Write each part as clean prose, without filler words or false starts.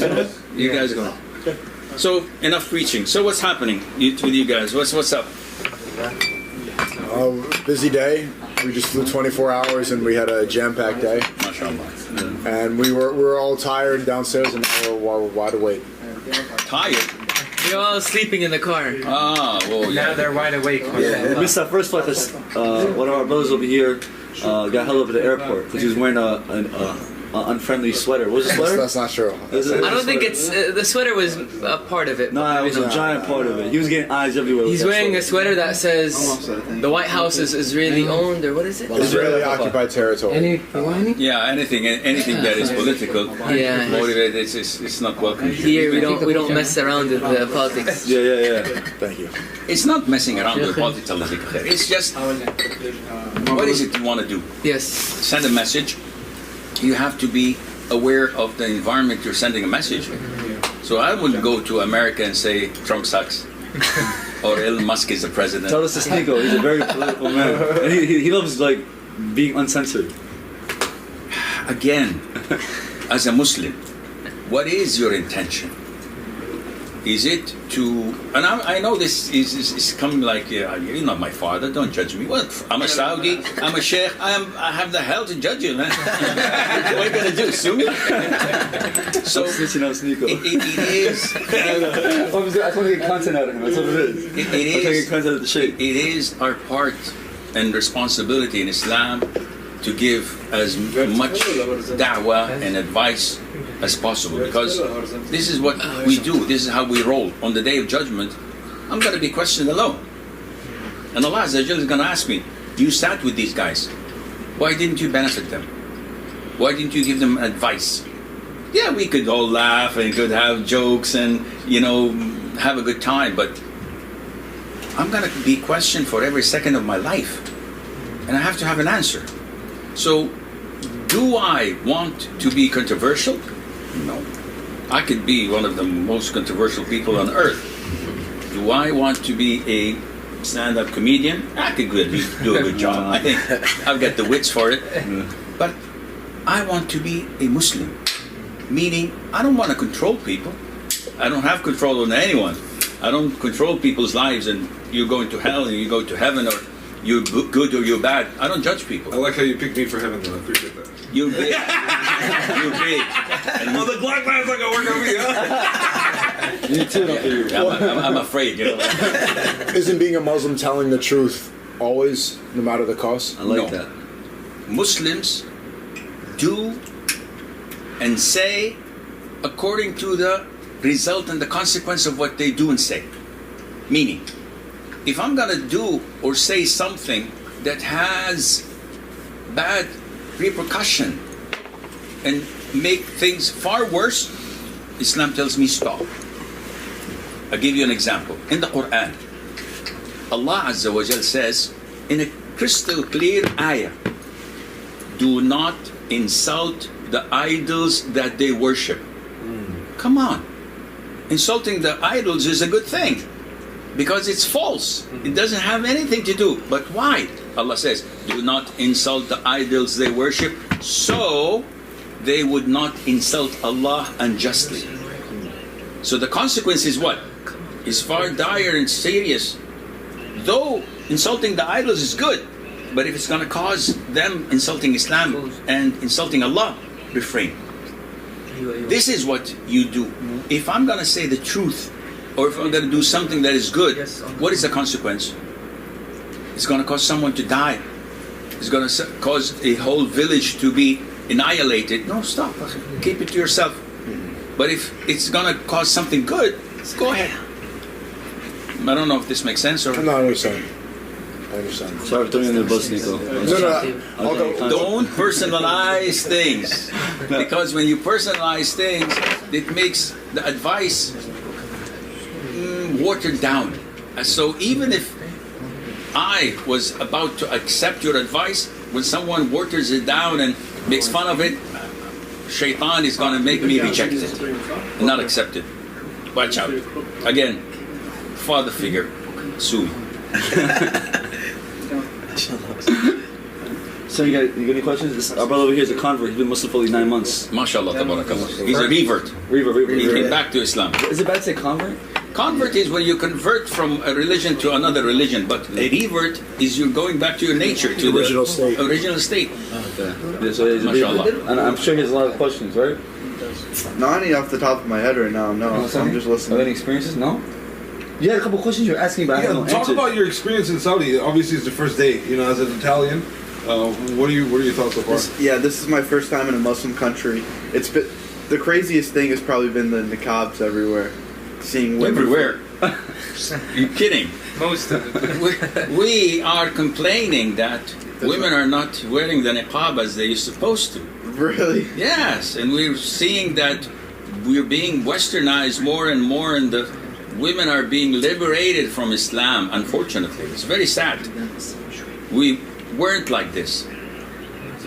You guys go. So enough preaching. So what's happening with you guys? What's up? Busy day. We just flew 24 hours and we had a jam-packed day. MashaAllah. And we were all tired downstairs and now we're wide awake. Tired? You're all sleeping in the car. Ah, well, yeah. Now they're wide awake. We missed our first flight because one of our brothers over here got held up at the airport because he was wearing an unfriendly sweater. What was the sweater? That's not true. I don't think it's the sweater was a part of it. No, it was a giant part of it. He was getting eyes everywhere. He's wearing a sweater that says the White House is Israeli owned, or what is it? Israeli occupied territory. Yeah, anything that is political, Yeah. motivated, it's not welcome. Here we don't mess around with politics. Yeah. Thank you. It's not messing around with politics. It's just, what is it you want to do? Yes. Send a message. You have to be aware of the environment you're sending a message. So I wouldn't go to America and say Trump sucks or Elon Musk is the president. Tell us to Sneako. He's a very political man. And he loves like being uncensored. Again, as a Muslim, what is your intention? Is it to, and I know this is coming like, you're not my father, don't judge me. Well, I'm a Saudi, I'm a Sheikh, I have the hell to judge you, man. What are you going to do, sue me? So, I'm snitching out Sneako. it is... I just want to get content out of him, that's what it is. I'm trying to get content out of the Sheikh. It is our part and responsibility in Islam to give as much da'wah and advice as possible, because this is what we do, this is how we roll. On the day of judgment, I'm going to be questioned alone. And Allah Azza wa Jalla is going to ask me, you sat with these guys, why didn't you benefit them? Why didn't you give them advice? Yeah, we could all laugh and could have jokes and, have a good time, but I'm going to be questioned for every second of my life. And I have to have an answer. So, do I want to be controversial? No. I could be one of the most controversial people on earth. Do I want to be a stand-up comedian? I could do a good job. I think I've got the wits for it. But I want to be a Muslim. Meaning, I don't want to control people. I don't have control on anyone. I don't control people's lives and you're going to hell and you go to heaven, or you're good or you're bad. I don't judge people. I like how you picked me for heaven, though. I appreciate that. You're big. You're big. And the black man's not going to work on me, huh? You too, not for you. I'm afraid, Isn't being a Muslim telling the truth always, no matter the cost? I like that. Muslims do and say according to the result and the consequence of what they do and say. Meaning, if I'm going to do or say something that has bad repercussion and make things far worse, Islam tells me stop. I'll give you an example. In the Quran, Allah Azza wa Jal says in a crystal clear ayah, do not insult the idols that they worship. Come on. Insulting the idols is a good thing because it's false. It doesn't have anything to do. But why? Allah says, do not insult the idols they worship, so they would not insult Allah unjustly. So the consequence is what? Is far dire and serious. Though insulting the idols is good, but if it's going to cause them insulting Islam and insulting Allah, refrain. This is what you do. If I'm going to say the truth, or if I'm going to do something that is good, what is the consequence? It's going to cause someone to die. It's going to cause a whole village to be annihilated. No, stop. Keep it to yourself. But if it's going to cause something good, go ahead. I don't know if this makes sense or... No, I understand. Sorry for throwing you in the bus, Sneako. No. Don't personalize things. Because when you personalize things, it makes the advice watered down. So even if I was about to accept your advice, when someone waters it down and makes fun of it, Shaitan is going to make me reject it and not accept it. Watch out. Again, father figure, sue me. So you got any questions? Our brother over here is a convert. He's been Muslim for only 9 months. MashaAllah, tabarakallah. He's a revert. He came back to Islam. Is it bad to say convert? Convert is when you convert from a religion to another religion, but a revert is you're going back to your nature, to the original state. Original state. Okay. Yeah, so he's a MashaAllah. and I'm sure he has a lot of questions, right? Not any off the top of my head right now, no. I'm just Have any listening. experiences? No? You had a couple questions you were asking about. I Yeah, haven't talk answered. about your experience in Saudi. Obviously, it's the first day. You know, as an Italian, what are your thoughts so far? This is my first time in a Muslim country. It's been, the craziest thing has probably been the niqabs everywhere. Seeing women Everywhere. You're kidding. Most of it. We are complaining that women are not wearing the niqab as they're supposed to. Really? Yes, and we're seeing that we're being westernized more and more, and the women are being liberated from Islam, unfortunately. It's very sad. We weren't like this.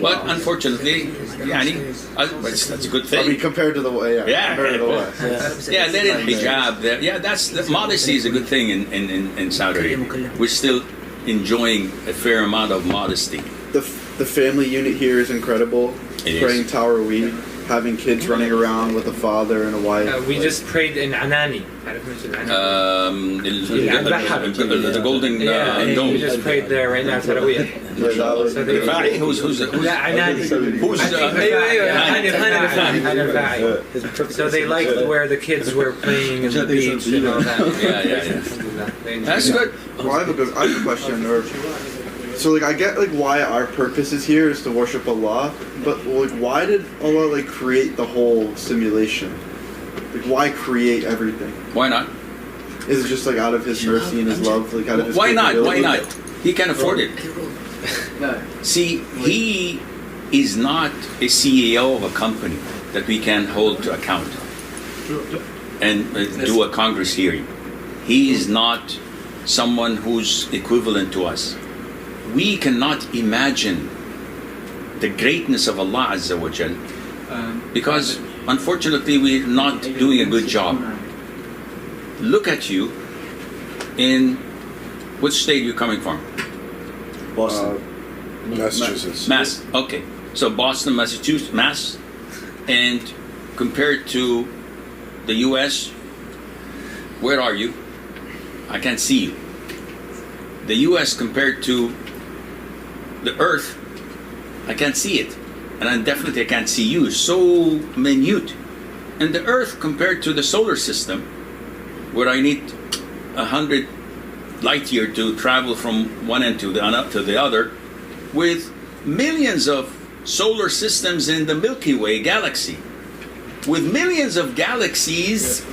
But unfortunately, that's a good I mean, thing. compared to the compared to the West. Yeah, they're in hijab. Modesty is a good thing in Saudi Arabia. We're still enjoying a fair amount of modesty. The family unit here is incredible. It is. Praying Taraweeh, having kids running around with a father and a wife. We just prayed in Anani. The golden dome. We just prayed there right now. Taraweeh. So they- Rifai? Who's Yeah, Anani. who's So they liked where the kids were playing in the beach and all that. Yeah. They enjoyed That's that. good. Well, I have a question. So I get why our purpose is here is to worship Allah, but why did Allah create the whole simulation? Why create everything? Why not? Is it just out of His mercy and His love? Out of His Why not? Why capability? not? He can afford it. See, he is not a CEO of a company that we can hold to account and do a Congress hearing. He is not someone who's equivalent to us. We cannot imagine the greatness of Allah Azza wa Jal because unfortunately we're not doing a good job. Look at you in which state you're coming from? Boston. Massachusetts. Mass. Okay. So Boston, Massachusetts, Mass. And compared to the US, where are you? I can't see you. The US compared to the Earth, I can't see it. And I definitely can't see you. So minute. And the Earth compared to the solar system, where I need 100 light year to travel from one end to the other, with millions of solar systems in the Milky Way galaxy, with millions of galaxies,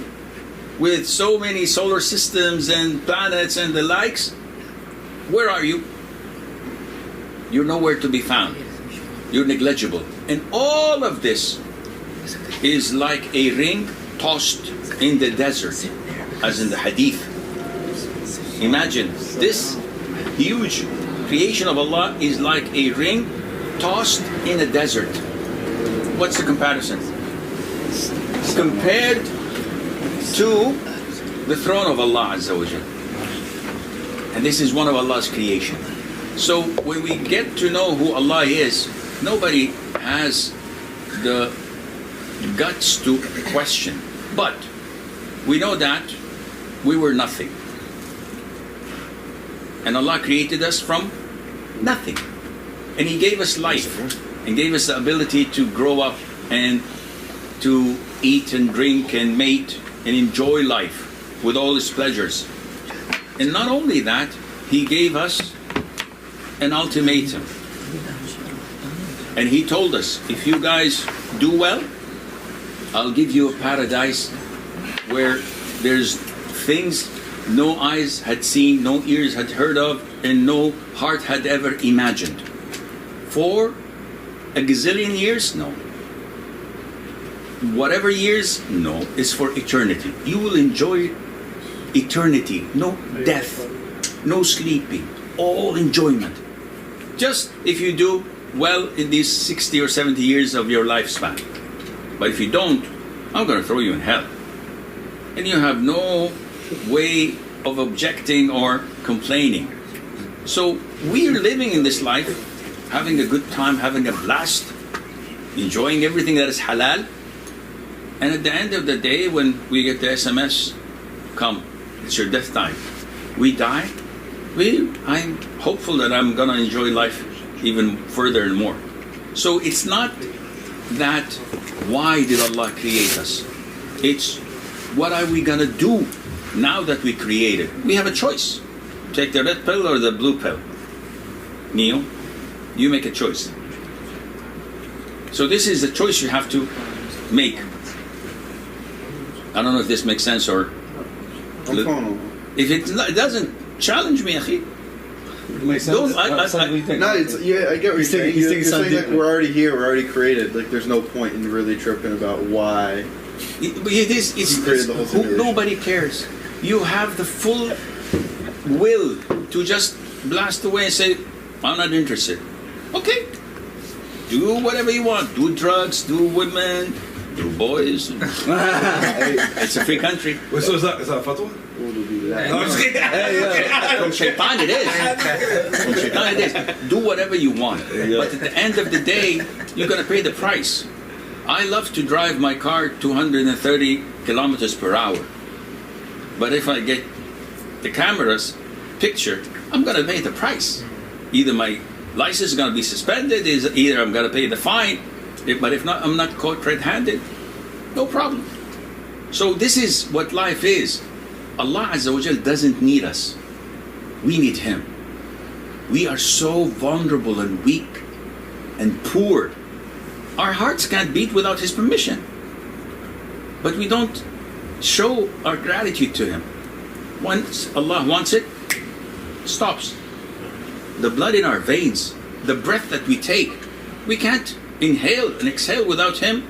with so many solar systems and planets and the likes. Where are you? You're nowhere to be found. You're negligible. And all of this is like a ring tossed in the desert, as in the hadith. Imagine this huge creation of Allah is like a ring tossed in a desert. What's the comparison? Compared to the throne of Allah Azza wa Jal. And this is one of Allah's creation. So when we get to know who Allah is, nobody has the guts to question. But we know that we were nothing. And Allah created us from nothing. And He gave us life and gave us the ability to grow up and to eat and drink and mate and enjoy life with all its pleasures. And not only that, He gave us an ultimatum. And He told us, if you guys do well, I'll give you a paradise where there's things no eyes had seen, no ears had heard of, and no heart had ever imagined. For a gazillion years? No. Whatever years? No. It's for eternity. You will enjoy eternity. No death, no sleeping, all enjoyment. Just if you do well in these 60 or 70 years of your lifespan. But if you don't, I'm going to throw you in hell. And you have no way of objecting or complaining. So we are living in this life having a good time, having a blast, enjoying everything that is halal. And at the end of the day, when we get the SMS, come, it's your death time. We die. I'm hopeful that I'm going to enjoy life even further and more. So it's not that why did Allah create us? It's what are we going to do now that we created? We have a choice. Take the red pill or the blue pill. Neil, you make a choice. So this is the choice you have to make. I don't know if this makes sense or... If it doesn't, challenge me, akhi. It makes sense. No, it's, yeah, I get what you're saying. You're saying like we're already here, we're already created. Like there's no point in really tripping about why. But nobody cares. You have the full will to just blast away and say, I'm not interested. Okay. Do whatever you want. Do drugs, do women, do boys. It's a free country. Wait, so is that fatwa? From Shaitan it is. From Shaitan it is. Do whatever you want. But at the end of the day, you're going to pay the price. I love to drive my car 230 kilometers per hour. But if I get the camera's picture, I'm going to pay the price. Either my license is going to be suspended, either I'm going to pay the fine. But if not, I'm not caught red-handed. No problem. So this is what life is. Allah Azza wa Jal doesn't need us. We need Him. We are so vulnerable and weak and poor. Our hearts can't beat without His permission. But we don't show our gratitude to Him. Once Allah wants it, stops. The blood in our veins, the breath that we take, we can't inhale and exhale without Him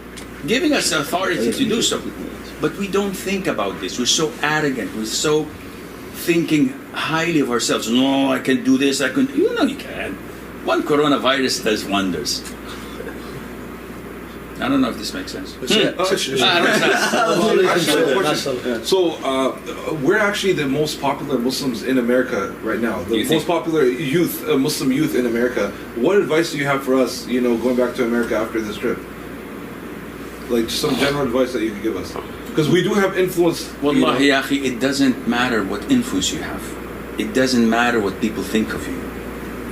giving us the authority to do so. But we don't think about this. We're so arrogant. We're so thinking highly of ourselves. No, I can do this. I can. You know you can. One coronavirus does wonders. I don't know if this makes sense. So, we're actually the most popular Muslims in America right now. The most popular youth, Muslim youth in America. What advice do you have for us, going back to America after this trip? Like, some general advice that you can give us. Because we do have influence. Wallahi, ya akhi, it doesn't matter what influence you have. It doesn't matter what people think of you.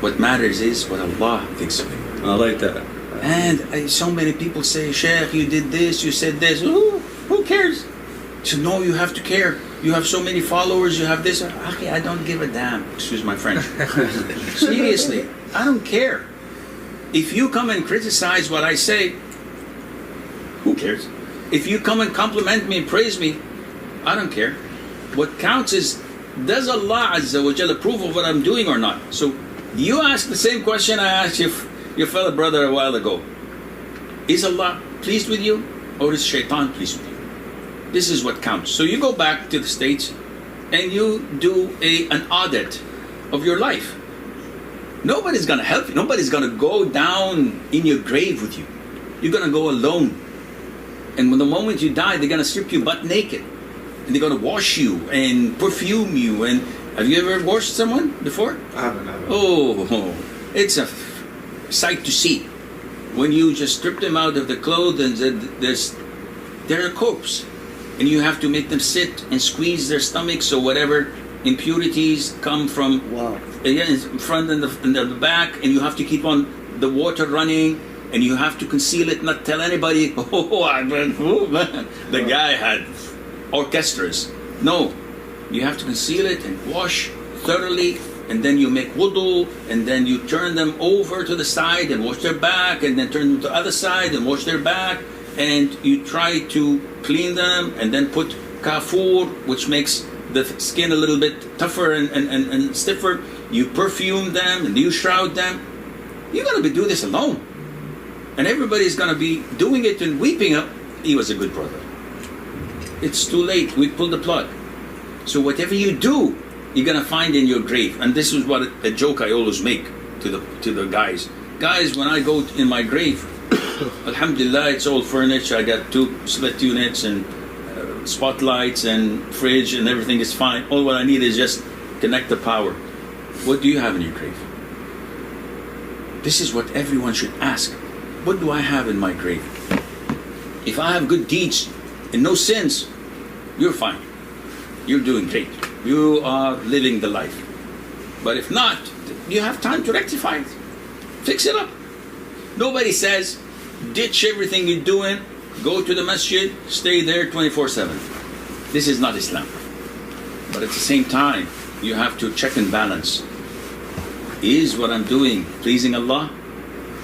What matters is what Allah thinks of you. I like that. And so many people say, Sheikh, you did this, you said this. Who cares? So no, you have to care. You have so many followers, you have this. Akhi, I don't give a damn. Excuse my French. Seriously, I don't care. If you come and criticize what I say, who cares? If you come and compliment me and praise me, I don't care. What counts is, does Allah Azza wa Jalla approve of what I'm doing or not? So you ask the same question I asked your fellow brother a while ago. Is Allah pleased with you, or is Shaitan pleased with you? This is what counts. So you go back to the States and you do an audit of your life. Nobody's going to help you. Nobody's going to go down in your grave with you. You're going to go alone. And when the moment you die, they're going to strip you butt naked. And they're going to wash you and perfume you. And have you ever washed someone before? I haven't. Oh, it's a sight to see. When you just strip them out of the clothes and they're a corpse. And you have to make them sit and squeeze their stomachs or whatever impurities come from in front and the back. And you have to keep on the water running. And you have to conceal it, not tell anybody, the guy had orchestras. No, you have to conceal it and wash thoroughly, and then you make wudu, and then you turn them over to the side and wash their back, and then turn them to the other side and wash their back, and you try to clean them, and then put kafur, which makes the skin a little bit tougher and stiffer. You perfume them, and you shroud them. You're going to do this alone. And everybody's going to be doing it and weeping up. He was a good brother. It's too late. We pulled the plug. So whatever you do, you're going to find in your grave. And this is what a joke I always make to the guys. Guys, when I go in my grave, alhamdulillah, it's all furnished. I got 2 split units and spotlights and fridge and everything is fine. All what I need is just connect the power. What do you have in your grave? This is what everyone should ask. What do I have in my grave? If I have good deeds and no sins, you're fine. You're doing great. You are living the life. But if not, you have time to rectify it. Fix it up. Nobody says, ditch everything you're doing, go to the masjid, stay there 24/7. This is not Islam. But at the same time, you have to check and balance. Is what I'm doing pleasing Allah,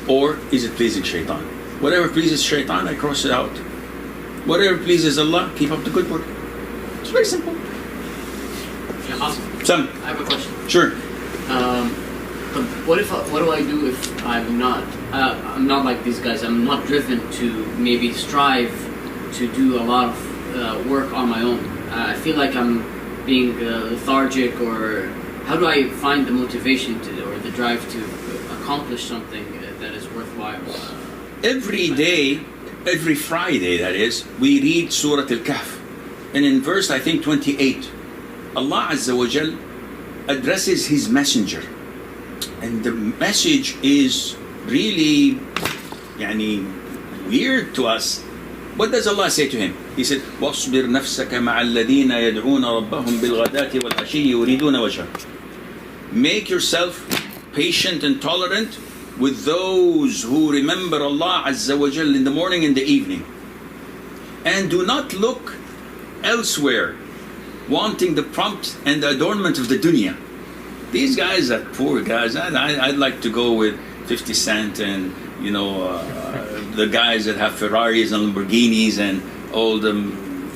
or is it pleasing shaitan? Whatever pleases shaitan, I cross it out. Whatever pleases Allah, keep up the good work. It's very simple. Yeah, awesome. Sam, I have a question. sure. But what do I do if I'm not like these guys? I'm not driven to maybe strive to do a lot of work on my own. I feel like I'm being lethargic, or how do I find the motivation or the drive to accomplish something that is worthwhile? Every day, every Friday that is, we read Surah Al-Kahf. And in verse, I think 28, Allah Azza wa Jal addresses His messenger. And the message is really weird to us. What does Allah say to him? He said, وَاصْبِرْ نَفْسَكَ مَعَ الَّذِينَ يَدْعُونَ رَبَّهُمْ بِالْغَدَاةِ وَالْعَشِيِّ يُرِيدُونَ وَجْهَهُ. Make yourself patient and tolerant with those who remember Allah Azza wa Jal in the morning and the evening. And do not look elsewhere, wanting the prompt and the adornment of the dunya. These guys are poor guys. I'd like to go with 50 Cent and the guys that have Ferraris and Lamborghinis and all the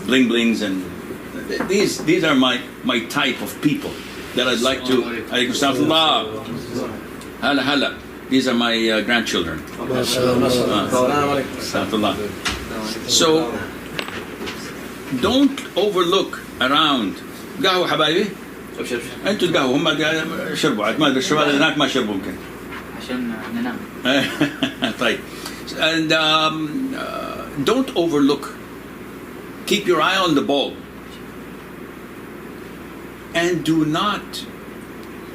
bling blings, and these are my type of people that I'd like to. Hala. These are my grandchildren. So don't overlook around. قهوة حبايبي. أنتوا تقهووا هم شربوا ما أدري الشباب هناك ما شربوا يمكن. عشان ننام. طيب. And don't overlook. Keep your eye on the ball. And do not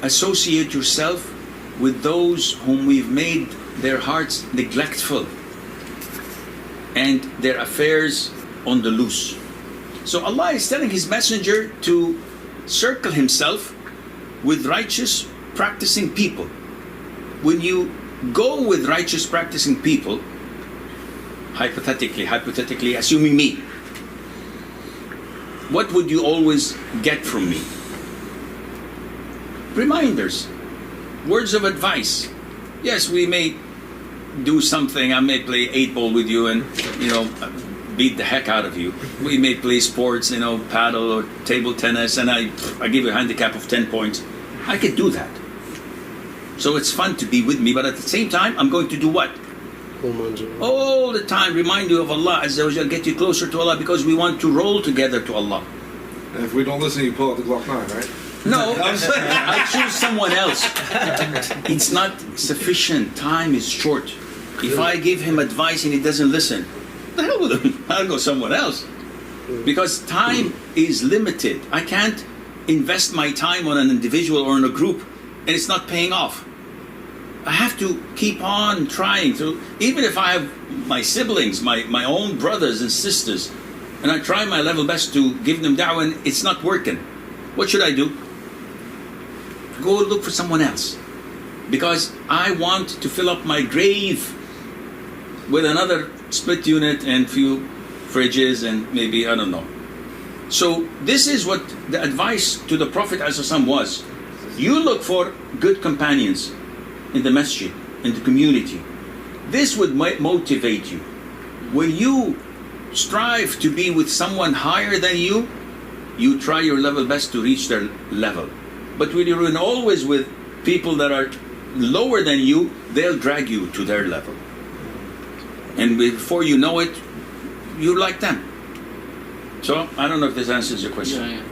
associate yourself with those whom we've made their hearts neglectful and their affairs on the loose. So Allah is telling His messenger to circle himself with righteous practicing people. When you go with righteous practicing people, hypothetically assuming me, what would you always get from me? Reminders, words of advice. Yes, we may do something. I may play 8-ball with you and beat the heck out of you. We may play sports, paddle or table tennis, and I give you a handicap of 10 points. I could do that. So it's fun to be with me, but at the same time, I'm going to do what? All the time remind you of Allah Azza wa Jal, get you closer to Allah, because we want to roll together to Allah. And if we don't listen, you pull out the Glock 9, right? No, I choose someone else. It's not sufficient. Time is short. If I give him advice and he doesn't listen, the hell with him. I'll go somewhere else. Because time is limited. I can't invest my time on an individual or in a group and it's not paying off. I have to keep on trying. So even if I have my siblings, my own brothers and sisters, and I try my level best to give them da'wah and it's not working, what should I do? Go look for someone else. Because I want to fill up my grave with another split unit and few fridges and maybe, I don't know. So this is what the advice to the Prophet ﷺ was. You look for good companions in the masjid, in the community. This would motivate you. When you strive to be with someone higher than you, you try your level best to reach their level. But when you're always with people that are lower than you, they'll drag you to their level. And before you know it, you're like them. So, I don't know if this answers your question. Yeah.